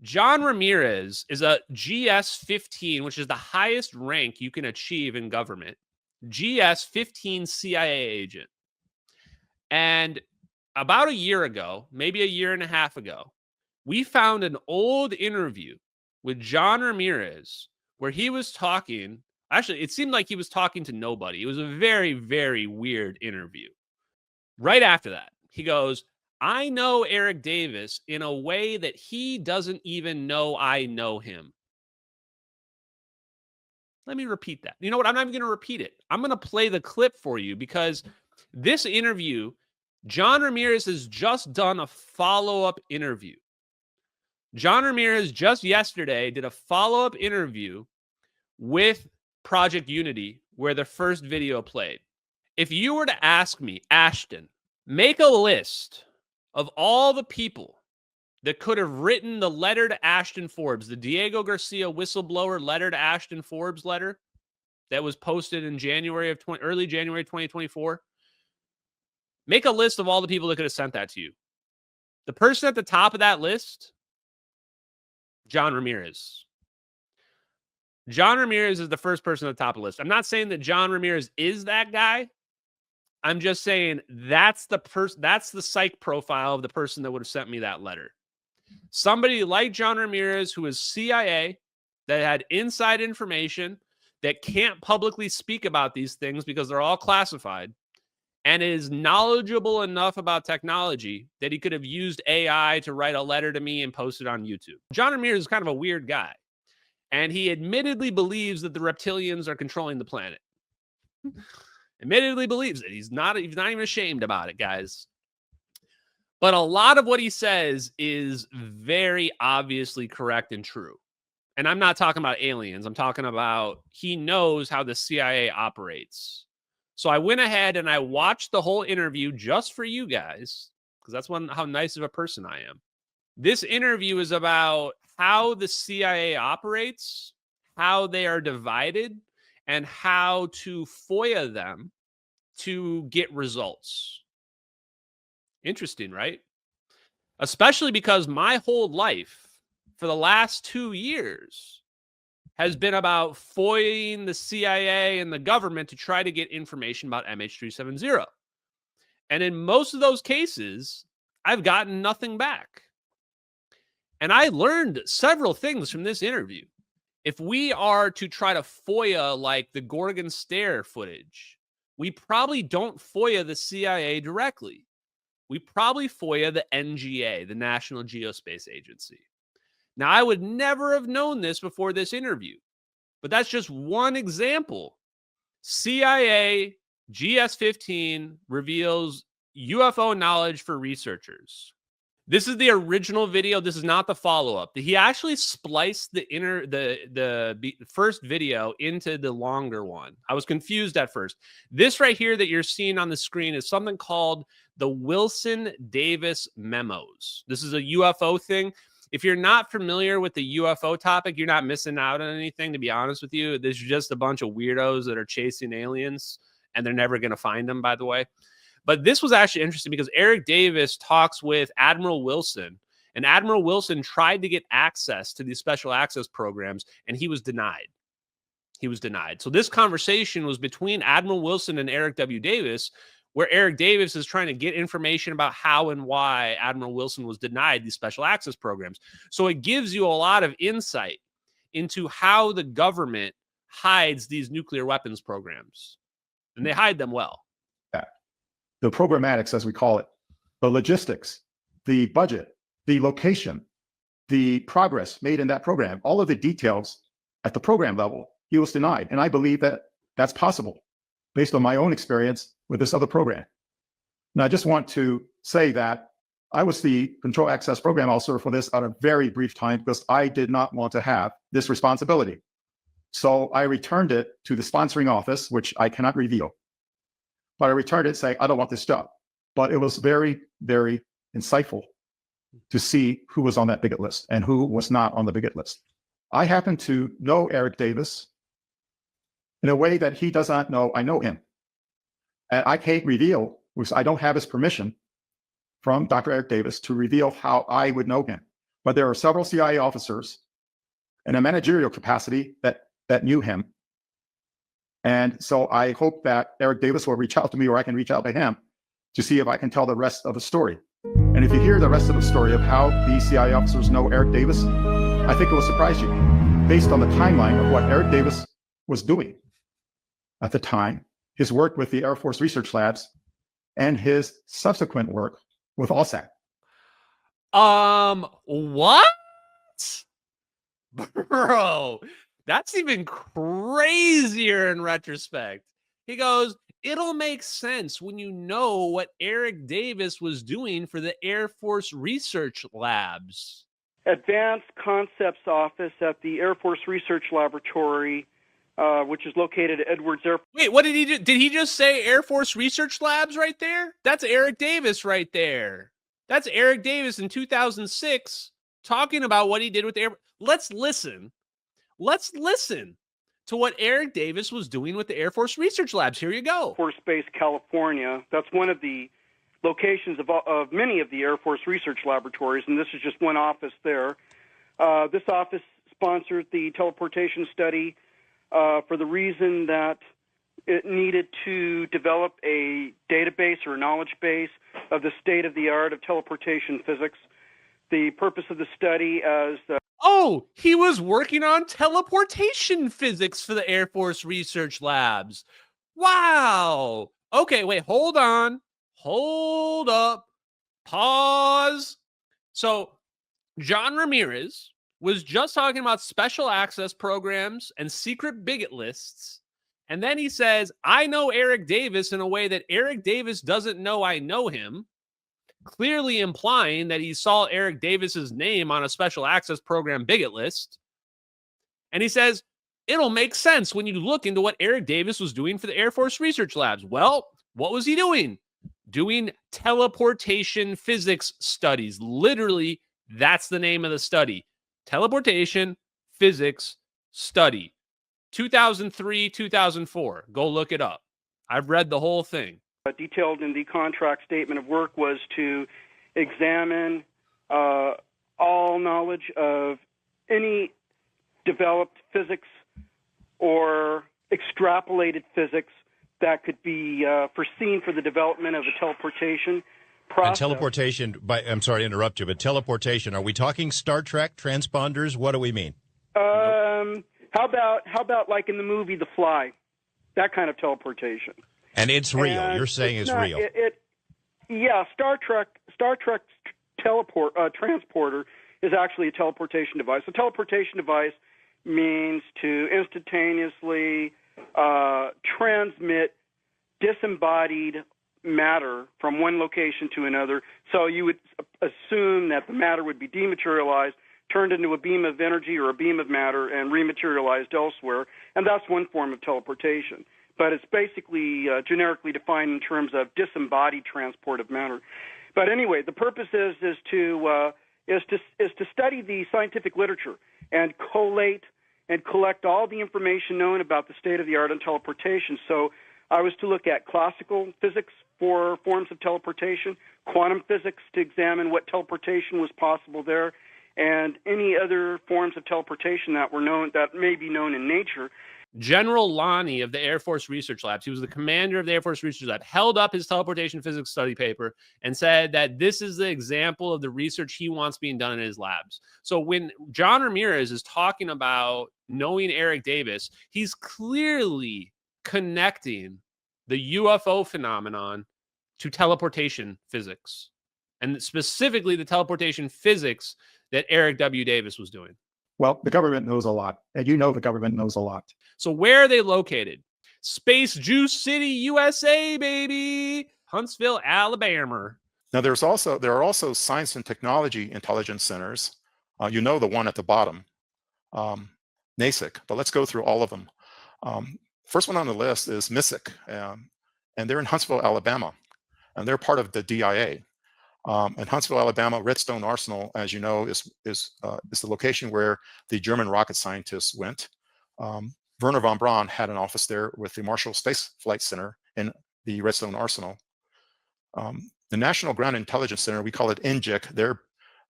John Ramirez is a GS-15, which is the highest rank you can achieve in government. GS-15 CIA agent. And about a year ago, maybe a year and a half ago, we found an old interview with John Ramirez where he was talking. Actually, it seemed like he was talking to nobody. It was a very, very weird interview. Right after that, he goes, I know Eric Davis in a way that he doesn't even know I know him. Let me repeat that. You know what? I'm not even going to repeat it. I'm going to play the clip for you because this interview, John Ramirez has just done a follow-up interview. John Ramirez just yesterday did a follow-up interview with Project Unity where the first video played. If you were to ask me, Ashton, make a list of all the people that could have written the letter to Ashton Forbes, the Diego Garcia whistleblower letter to Ashton Forbes letter that was posted in early January 2024. Make a list of all the people that could have sent that to you. The person at the top of that list, John Ramirez. John Ramirez is the first person at the top of the list. I'm not saying that John Ramirez is that guy. I'm just saying that's the psych profile of the person that would have sent me that letter. Somebody like John Ramirez, who is CIA, that had inside information, that can't publicly speak about these things because they're all classified, and is knowledgeable enough about technology that he could have used AI to write a letter to me and post it on YouTube. John Ramirez is kind of a weird guy, and he admittedly believes that the reptilians are controlling the planet. Admittedly believes it. He's not even ashamed about it, guys. But a lot of what he says is very obviously correct and true. And I'm not talking about aliens. I'm talking about he knows how the CIA operates. So I went ahead and I watched the whole interview just for you guys, because that's how nice of a person I am. This interview is about how the CIA operates, how they are divided, and how to FOIA them to get results. Interesting, right? Especially because my whole life for the last 2 years has been about FOIAing the CIA and the government to try to get information about MH370. And in most of those cases, I've gotten nothing back. And I learned several things from this interview. If we are to try to FOIA like the Gorgon Stare footage, we probably don't FOIA the CIA directly. We probably FOIA the NGA, the National Geospatial Agency. Now, I would never have known this before this interview, but that's just one example. CIA GS-15 reveals UFO knowledge for researchers. This is the original video. This is not the follow-up. He actually spliced the first video into the longer one. I was confused at first. This right here that you're seeing on the screen is something called the Wilson-Davis memos. This is a UFO thing. If you're not familiar with the UFO topic, you're not missing out on anything, to be honest with you. There's just a bunch of weirdos that are chasing aliens, and they're never going to find them, by the way. But this was actually interesting because Eric Davis talks with Admiral Wilson, and Admiral Wilson tried to get access to these special access programs, and he was denied. He was denied. So this conversation was between Admiral Wilson and Eric W. Davis, where Eric Davis is trying to get information about how and why Admiral Wilson was denied these special access programs. So it gives you a lot of insight into how the government hides these nuclear weapons programs, and they hide them well. The programmatics, as we call it, the logistics, the budget, the location, the progress made in that program, all of the details at the program level, he was denied. And I believe that that's possible based on my own experience with this other program. Now, I just want to say that I was the control access program officer for this at a very brief time because I did not want to have this responsibility. So I returned it to the sponsoring office, which I cannot reveal. But I returned it saying, I don't want this job. But it was very, very insightful to see who was on that bigot list and who was not on the bigot list. I happen to know Eric Davis in a way that he does not know I know him. And I can't reveal, because I don't have his permission from Dr. Eric Davis to reveal how I would know him. but there are several CIA officers in a managerial capacity that knew him. And so I hope that Eric Davis will reach out to me, or I can reach out to him to see if I can tell the rest of the story. And if you hear the rest of the story of how these CIA officers know Eric Davis, I think it will surprise you based on the timeline of what Eric Davis was doing at the time, his work with the Air Force Research Labs, and his subsequent work with ALSAC. What? Bro, that's even crazier in retrospect. He goes, it'll make sense when you know what Eric Davis was doing for the Air Force Research Labs. Advanced Concepts Office at the Air Force Research Laboratory, which is located at Edwards Airport. Wait, what did he do? Did he just say Air Force Research Labs right there? That's Eric Davis right there. That's Eric Davis in 2006 talking about what he did with the Air. Let's listen to what Eric Davis was doing with the Air Force Research Labs. Here you go. Air Force Base, California. That's one of the locations of many of the Air Force Research Laboratories, and this is just one office there. This office sponsored the teleportation study for the reason that it needed to develop a database or a knowledge base of the state-of-the-art of teleportation physics. The purpose of the study as Oh, he was working on teleportation physics for the Air Force Research Labs. Wow. Okay, wait, hold on. Hold up. Pause. So, John Ramirez was just talking about special access programs and secret bigot lists. And then he says, I know Eric Davis in a way that Eric Davis doesn't know I know him, clearly implying that he saw Eric Davis's name on a special access program bigot list. And he says, it'll make sense when you look into what Eric Davis was doing for the Air Force Research Labs. Well, what was he doing? Doing teleportation physics studies. Literally, that's the name of the study. Teleportation physics study. 2003, 2004. Go look it up. I've read the whole thing. Detailed in the contract statement of work was to examine all knowledge of any developed physics or extrapolated physics that could be foreseen for the development of a teleportation process. And teleportation, I'm sorry to interrupt you, but teleportation, are we talking Star Trek transponders? What do we mean? How about like in the movie The Fly? That kind of teleportation. And it's real. And you're saying it's real. Yeah, Star Trek's transporter is actually a teleportation device. A teleportation device means to instantaneously transmit disembodied matter from one location to another. So you would assume that the matter would be dematerialized, turned into a beam of energy or a beam of matter, and rematerialized elsewhere. And that's one form of teleportation. But it's basically generically defined in terms of disembodied transport of matter. But anyway, the purpose is to study the scientific literature and collate and collect all the information known about the state of the art on teleportation. So I was to look at classical physics for forms of teleportation, quantum physics to examine what teleportation was possible there, and any other forms of teleportation that were known, that may be known in nature. General Lonnie of the Air Force Research Labs, he was the commander of the Air Force Research Lab, held up his teleportation physics study paper and said that this is the example of the research he wants being done in his labs. So when John Ramirez is talking about knowing Eric Davis, he's clearly connecting the UFO phenomenon to teleportation physics, and specifically the teleportation physics that Eric W. Davis was doing. Well, the government knows a lot, and you know the government knows a lot. So where are they located? Space Juice City, USA, baby. Huntsville, Alabama. Now, there are also science and technology intelligence centers. You know the one at the bottom, NASIC, but let's go through all of them. First one on the list is MISIC, and they're in Huntsville, Alabama, and they're part of the DIA. In Huntsville, Alabama, Redstone Arsenal, as you know, is the location where the German rocket scientists went. Werner von Braun had an office there with the Marshall Space Flight Center in the Redstone Arsenal. The National Ground Intelligence Center, we call it NGIC. They're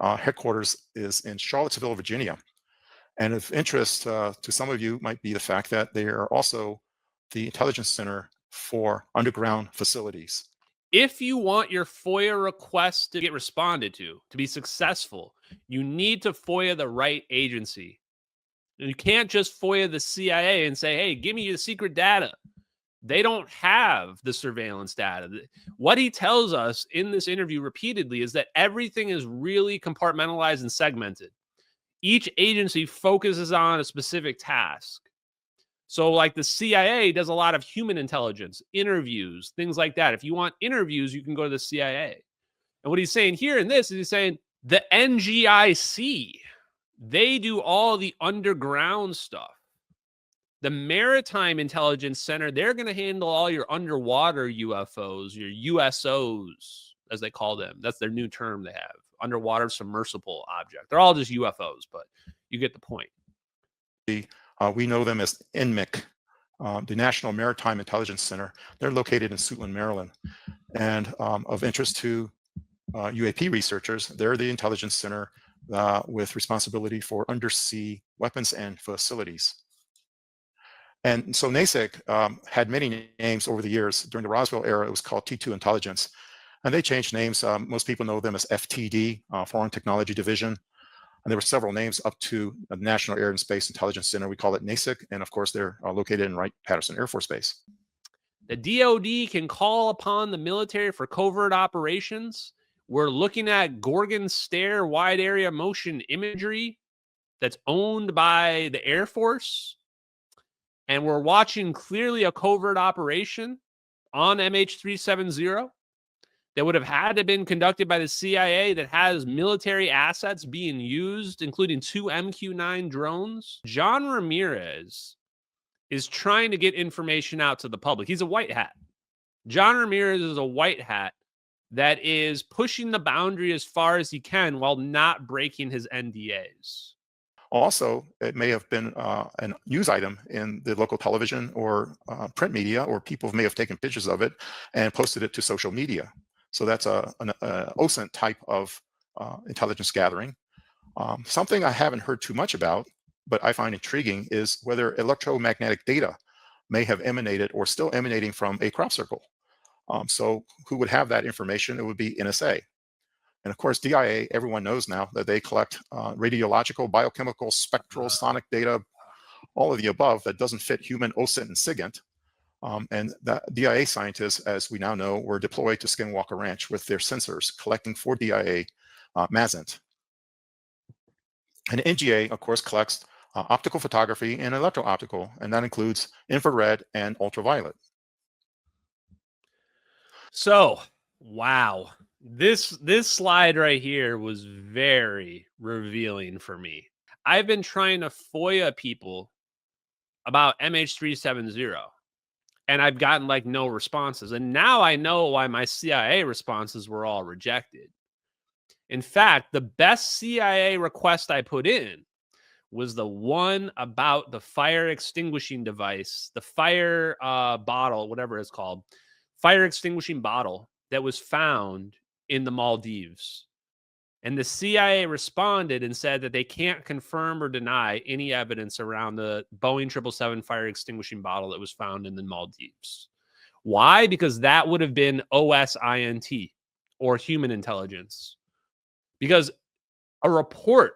headquarters is in Charlottesville, Virginia. And of interest to some of you might be the fact that they are also the intelligence center for underground facilities. If you want your FOIA requests to get responded to be successful, you need to FOIA the right agency. You can't just FOIA the CIA and say, hey, give me your secret data. They don't have the surveillance data. What he tells us in this interview repeatedly is that everything is really compartmentalized and segmented. Each agency focuses on a specific task. So like the CIA does a lot of human intelligence, interviews, things like that. If you want interviews, you can go to the CIA. And what he's saying here in this is he's saying the NGIC, they do all the underground stuff. The Maritime Intelligence Center, they're going to handle all your underwater UFOs, your USOs, as they call them. That's their new term they have, underwater submersible object. They're all just UFOs, but you get the point. We know them as NMIC, the National Maritime Intelligence Center. They're located in Suitland, Maryland. And of interest to UAP researchers, they're the intelligence center with responsibility for undersea weapons and facilities. And so NASIC had many names over the years. During the Roswell era, it was called T2 Intelligence. And they changed names. Most people know them as FTD, Foreign Technology Division. And there were several names up to the National Air and Space Intelligence Center. We call it NASIC. And of course, they're located in Wright-Patterson Air Force Base. The DoD can call upon the military for covert operations. We're looking at Gorgon Stare wide area motion imagery that's owned by the Air Force. And we're watching clearly a covert operation on MH370 that would have had to have been conducted by the CIA that has military assets being used, including 2 MQ-9 drones. John Ramirez is trying to get information out to the public. He's a white hat. John Ramirez is a white hat that is pushing the boundary as far as he can while not breaking his NDAs. Also, it may have been a news item in the local television or print media, or people may have taken pictures of it and posted it to social media. So that's an OSINT type of intelligence gathering. Something I haven't heard too much about, but I find intriguing, is whether electromagnetic data may have emanated or still emanating from a crop circle. So who would have that information? It would be NSA. And of course, DIA, everyone knows now that they collect radiological, biochemical, spectral, sonic data, all of the above that doesn't fit human OSINT and SIGINT. And the DIA scientists, as we now know, were deployed to Skinwalker Ranch with their sensors, collecting for DIA MASINT. And NGA, of course, collects optical photography and electro-optical, and that includes infrared and ultraviolet. So, wow. This slide right here was very revealing for me. I've been trying to FOIA people about MH370, and I've gotten like no responses. And now I know why my CIA responses were all rejected. In fact, the best CIA request I put in was the one about the fire extinguishing device, the fire bottle, whatever it's called, fire extinguishing bottle that was found in the Maldives. And the CIA responded and said that they can't confirm or deny any evidence around the Boeing 777 fire extinguishing bottle that was found in the Maldives. Why? Because that would have been OSINT or human intelligence. Because a report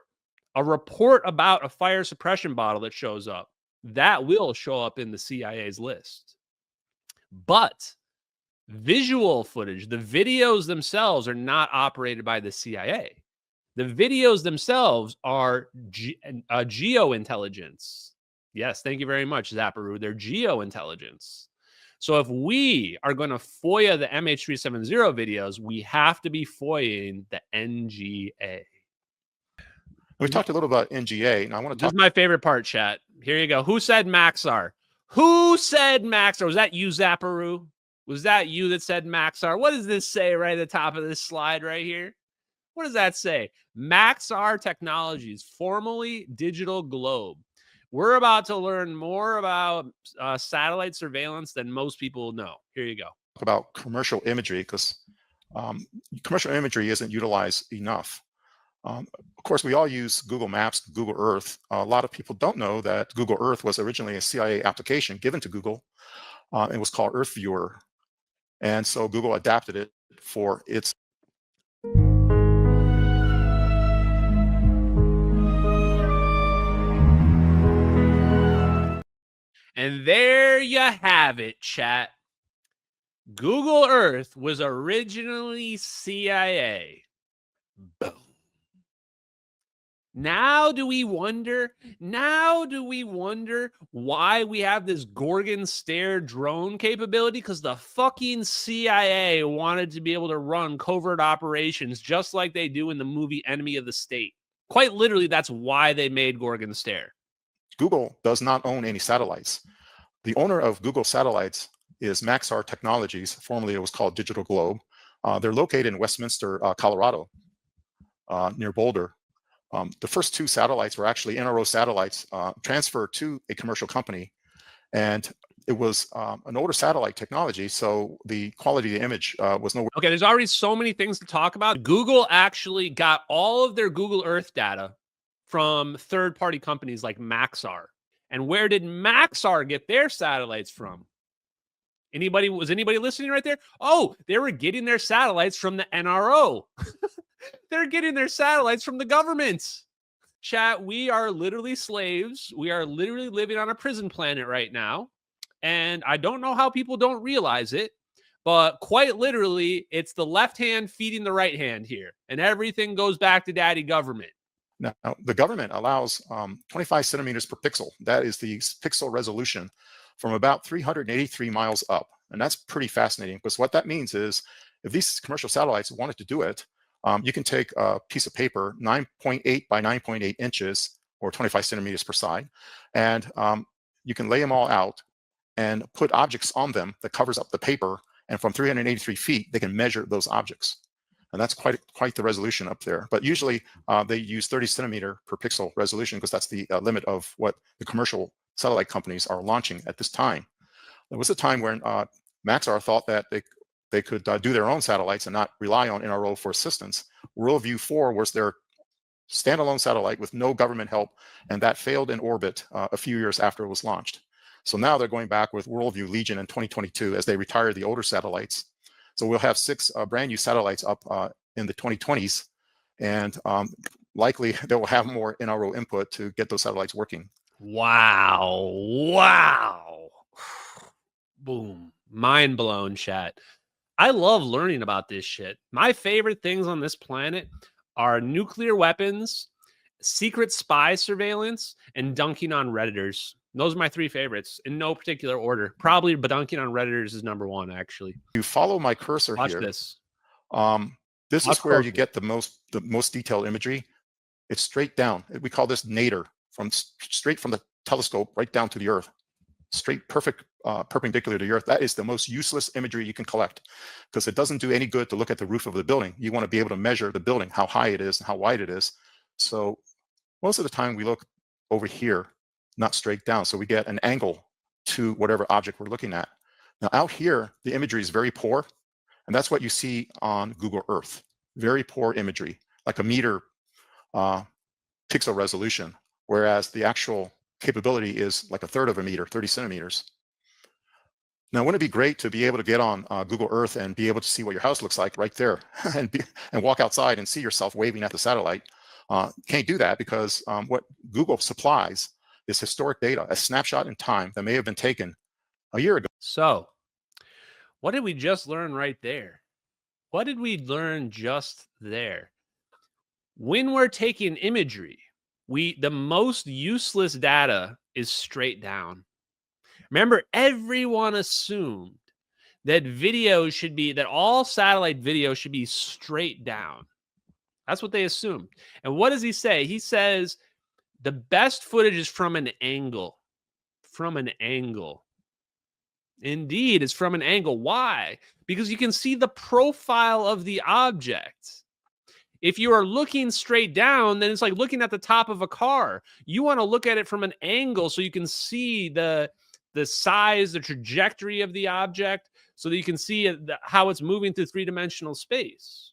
about a fire suppression bottle that shows up, that will show up in the CIA's list. But visual footage, the videos themselves are not operated by the CIA. The videos themselves are geointelligence. Yes, thank you very much, Zapparoo. They're geointelligence. So if we are going to FOIA the MH370 videos, we have to be FOIAing the NGA. We talked a little about NGA, and I want to talk. This is my favorite part, chat. Here you go. Who said Maxar? Who said Maxar? Was that you, Zapparoo? Was that you that said Maxar? What does this say right at the top of this slide right here? What does that say? Maxar Technologies, formerly Digital Globe. We're about to learn more about satellite surveillance than most people know. Here you go. About commercial imagery, because commercial imagery isn't utilized enough. Of course, we all use Google Maps, Google Earth. A lot of people don't know that Google Earth was originally a CIA application given to Google. It was called Earth Viewer. And so Google adapted it for its. And there you have it, chat. Google Earth was originally CIA. Boom. Now do we wonder why we have this Gorgon stare drone capability? Because the fucking CIA wanted to be able to run covert operations just like they do in the movie Enemy of the State. Quite literally, that's why they made Gorgon stare. Google does not own any satellites. The owner of Google satellites is Maxar Technologies. Formerly, it was called Digital Globe. They're located in Westminster, Colorado, near Boulder. The first 2 satellites were actually NRO satellites transferred to a commercial company. And it was an older satellite technology, so the quality of the image was nowhere. Okay, there's already so many things to talk about. Google actually got all of their Google Earth data from third-party companies like Maxar. And where did Maxar get their satellites from? Was anybody listening right there? Oh, they were getting their satellites from the NRO. They're getting their satellites from the government. Chat, we are literally slaves. We are literally living on a prison planet right now. And I don't know how people don't realize it, but quite literally, it's the left hand feeding the right hand here. And everything goes back to daddy government. Now, the government allows 25 centimeters per pixel. That is the pixel resolution from about 383 miles up. And that's pretty fascinating, because what that means is if these commercial satellites wanted to do it, you can take a piece of paper, 9.8 by 9.8 inches, or 25 centimeters per side, and you can lay them all out and put objects on them that covers up the paper. And from 383 feet, they can measure those objects. And that's quite the resolution up there. But usually they use 30 centimeter per pixel resolution, because that's the limit of what the commercial satellite companies are launching at this time. There was a time when Maxar thought that they could do their own satellites and not rely on NRO for assistance. Worldview 4 was their standalone satellite with no government help, and that failed in orbit a few years after it was launched. So now they're going back with Worldview Legion in 2022 as they retire the older satellites. So we'll have 6 brand new satellites up in the 2020s, and likely they will have more NRO input to get those satellites working. Wow. Wow. Boom. Mind blown, chat. I love learning about this shit. My favorite things on this planet are nuclear weapons, secret spy surveillance, and dunking on Redditors. Those are my 3 favorites in no particular order. Probably dunking on Redditors is number 1, actually. You follow my cursor Watch here. This. This is where you get the most detailed imagery. It's straight down. We call this nadir, straight from the telescope right down to the Earth. Straight, perfect, perpendicular to the Earth. That is the most useless imagery you can collect, because it doesn't do any good to look at the roof of the building. You want to be able to measure the building, how high it is and how wide it is. So most of the time we look over here, not straight down. So we get an angle to whatever object we're looking at. Now out here, the imagery is very poor. And that's what you see on Google Earth. Very poor imagery, like a meter pixel resolution, whereas the actual capability is like a third of a meter, 30 centimeters. Now, wouldn't it be great to be able to get on Google Earth and be able to see what your house looks like right there and walk outside and see yourself waving at the satellite? Can't do that, because what Google supplies is historic data, a snapshot in time that may have been taken a year ago. So, what did we just learn right there? What did we learn just there? When we're taking imagery, the most useless data is straight down. Remember, everyone assumed that all satellite video should be straight down. That's what they assumed. And what does he say? He says the best footage is from an angle. From an angle. Indeed, it's from an angle. Why? Because you can see the profile of the object. If you are looking straight down, then it's like looking at the top of a car. You want to look at it from an angle so you can see the size, the trajectory of the object, so that you can see how it's moving through 3-dimensional space.